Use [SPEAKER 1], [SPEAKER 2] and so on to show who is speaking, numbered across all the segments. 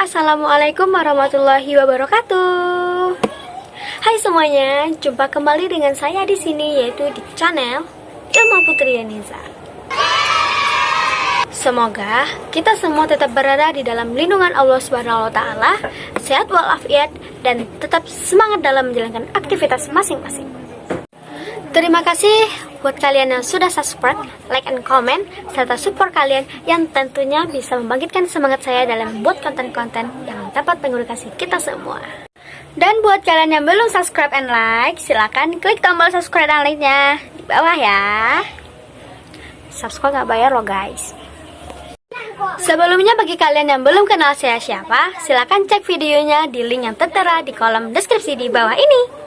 [SPEAKER 1] Assalamualaikum warahmatullahi wabarakatuh. Hai semuanya, jumpa kembali dengan saya di sini, yaitu di channel Ilmu Putri Yaniza. Semoga kita semua tetap berada di dalam lindungan Allah Subhanahu wa taala, sehat walafiat dan tetap semangat dalam menjalankan aktivitas masing-masing. Terima kasih buat kalian yang sudah subscribe, like, and comment, serta support kalian yang tentunya bisa membangkitkan semangat saya dalam membuat konten-konten yang dapat mengedukasi kita semua. Dan buat kalian yang belum subscribe and like, silakan klik tombol subscribe dan like-nya di bawah ya. Subscribe nggak bayar loh guys. Sebelumnya bagi kalian yang belum kenal saya siapa, silakan cek videonya di link yang tertera di kolom deskripsi di bawah ini.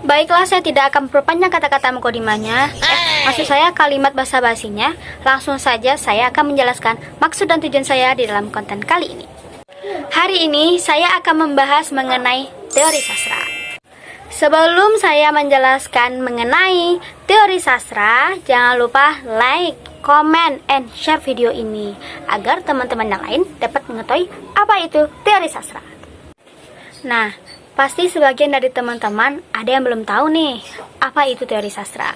[SPEAKER 1] Baiklah, saya tidak akan memperpanjang kata-kata mukadimahnya, maksud saya kalimat basa-basinya. Langsung saja saya akan menjelaskan maksud dan tujuan saya di dalam konten kali ini. Hari ini saya akan membahas mengenai teori sastra. Sebelum saya menjelaskan mengenai teori sastra, jangan lupa like, comment, and share video ini agar teman-teman yang lain dapat mengetahui apa itu teori sastra. Nah, pasti sebagian dari teman-teman ada yang belum tahu nih, apa itu teori sastra.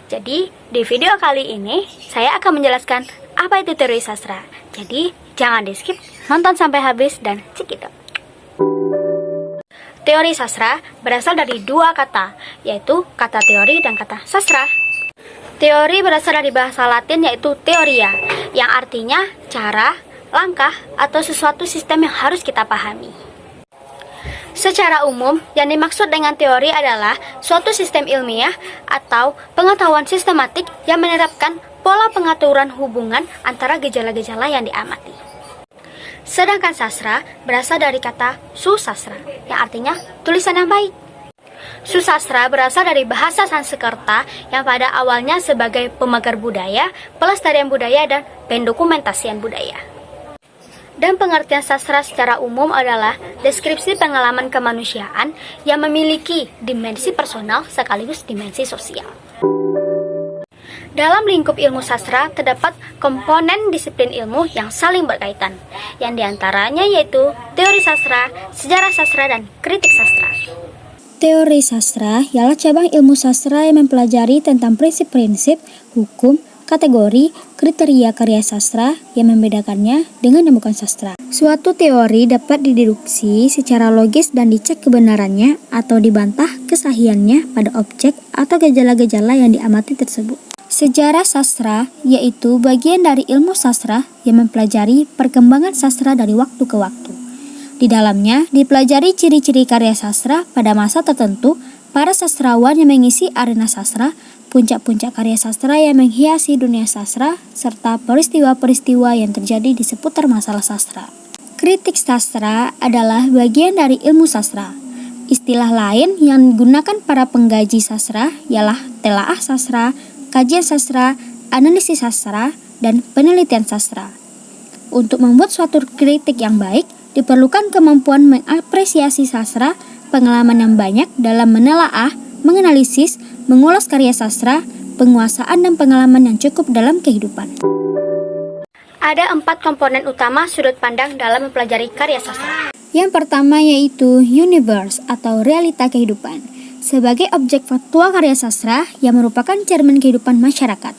[SPEAKER 1] Jadi, di video kali ini, saya akan menjelaskan apa itu teori sastra. Jadi, jangan di-skip, nonton sampai habis, dan cekidot. Teori sastra berasal dari dua kata, yaitu kata teori dan kata sastra. Teori berasal dari bahasa Latin, yaitu theoria, yang artinya cara, langkah, atau sesuatu sistem yang harus kita pahami. Secara umum, yang dimaksud dengan teori adalah suatu sistem ilmiah atau pengetahuan sistematik yang menerapkan pola pengaturan hubungan antara gejala-gejala yang diamati. Sedangkan sastra berasal dari kata susastra, yang artinya tulisan yang baik. Susastra berasal dari bahasa Sanskerta yang pada awalnya sebagai pemagar budaya, pelestarian budaya, dan pendokumentasian budaya. Dan pengertian sastra secara umum adalah deskripsi pengalaman kemanusiaan yang memiliki dimensi personal sekaligus dimensi sosial. Dalam lingkup ilmu sastra terdapat komponen disiplin ilmu yang saling berkaitan, yang diantaranya yaitu teori sastra, sejarah sastra, dan kritik sastra.
[SPEAKER 2] Teori sastra ialah cabang ilmu sastra yang mempelajari tentang prinsip-prinsip, hukum, kategori, kriteria karya sastra yang membedakannya dengan yang bukan sastra. Suatu teori dapat dideduksi secara logis dan dicek kebenarannya atau dibantah kesahihannya pada objek atau gejala-gejala yang diamati tersebut. Sejarah sastra yaitu bagian dari ilmu sastra yang mempelajari perkembangan sastra dari waktu ke waktu. Di dalamnya dipelajari ciri-ciri karya sastra pada masa tertentu, para sastrawan yang mengisi arena sastra, puncak-puncak karya sastra yang menghiasi dunia sastra, serta peristiwa-peristiwa yang terjadi di seputar masalah sastra. Kritik sastra adalah bagian dari ilmu sastra. Istilah lain yang digunakan para pengkaji sastra ialah telaah sastra, kajian sastra, analisis sastra, dan penelitian sastra. Untuk membuat suatu kritik yang baik, diperlukan kemampuan mengapresiasi sastra, pengalaman yang banyak dalam menelaah, menganalisis, mengulas karya sastra, penguasaan dan pengalaman yang cukup dalam kehidupan.
[SPEAKER 1] Ada 4 komponen utama sudut pandang dalam mempelajari karya sastra.
[SPEAKER 2] Yang pertama yaitu universe atau realita kehidupan, sebagai objek faktual karya sastra yang merupakan cermin kehidupan masyarakat.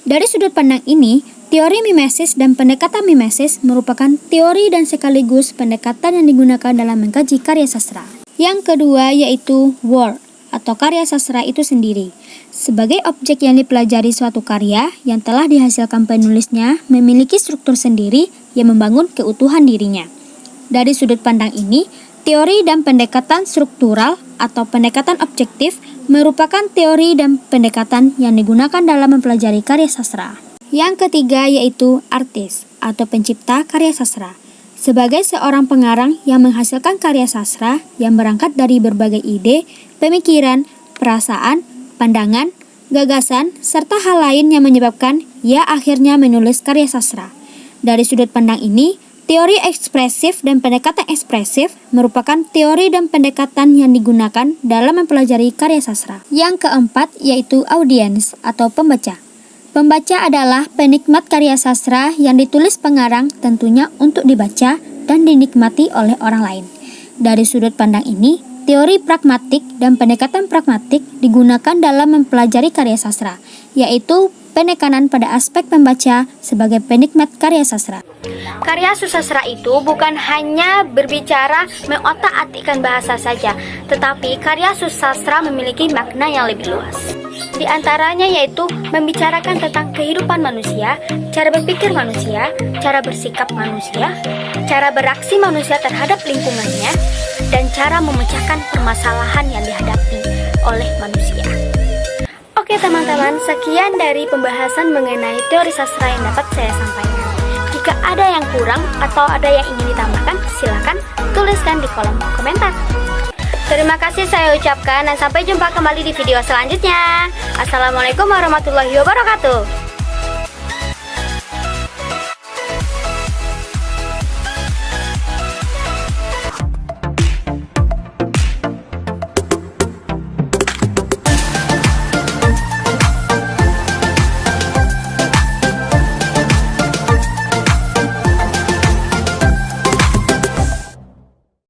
[SPEAKER 2] Dari sudut pandang ini, teori mimesis dan pendekatan mimesis merupakan teori dan sekaligus pendekatan yang digunakan dalam mengkaji karya sastra. Yang kedua yaitu work atau karya sastra itu sendiri, sebagai objek yang dipelajari suatu karya yang telah dihasilkan penulisnya memiliki struktur sendiri yang membangun keutuhan dirinya. Dari sudut pandang ini, Teori dan pendekatan struktural atau pendekatan objektif merupakan teori dan pendekatan yang digunakan dalam mempelajari karya sastra. Yang ketiga yaitu artis atau pencipta karya sastra. Sebagai seorang pengarang yang menghasilkan karya sastra yang berangkat dari berbagai ide, pemikiran, perasaan, pandangan, gagasan, serta hal lain yang menyebabkan ia akhirnya menulis karya sastra. Dari sudut pandang ini, teori ekspresif dan pendekatan ekspresif merupakan teori dan pendekatan yang digunakan dalam mempelajari karya sastra. Yang keempat yaitu audiens atau pembaca. Pembaca adalah penikmat karya sastra yang ditulis pengarang tentunya untuk dibaca dan dinikmati oleh orang lain. Dari sudut pandang ini, teori pragmatik dan pendekatan pragmatik digunakan dalam mempelajari karya sastra, yaitu penekanan pada aspek pembaca sebagai penikmat karya sastra.
[SPEAKER 1] Karya susastra itu bukan hanya berbicara mengotak-atikkan bahasa saja, tetapi karya susastra memiliki makna yang lebih luas. Di antaranya yaitu membicarakan tentang kehidupan manusia, cara berpikir manusia, cara bersikap manusia, cara beraksi manusia terhadap lingkungannya, dan cara memecahkan permasalahan yang dihadapi oleh manusia. Oke teman-teman, sekian dari pembahasan mengenai teori sastra yang dapat saya sampaikan. Jika ada yang kurang atau ada yang ingin ditambahkan, silakan tuliskan di kolom komentar. Terima kasih saya ucapkan dan sampai jumpa kembali di video selanjutnya. Assalamualaikum warahmatullahi wabarakatuh.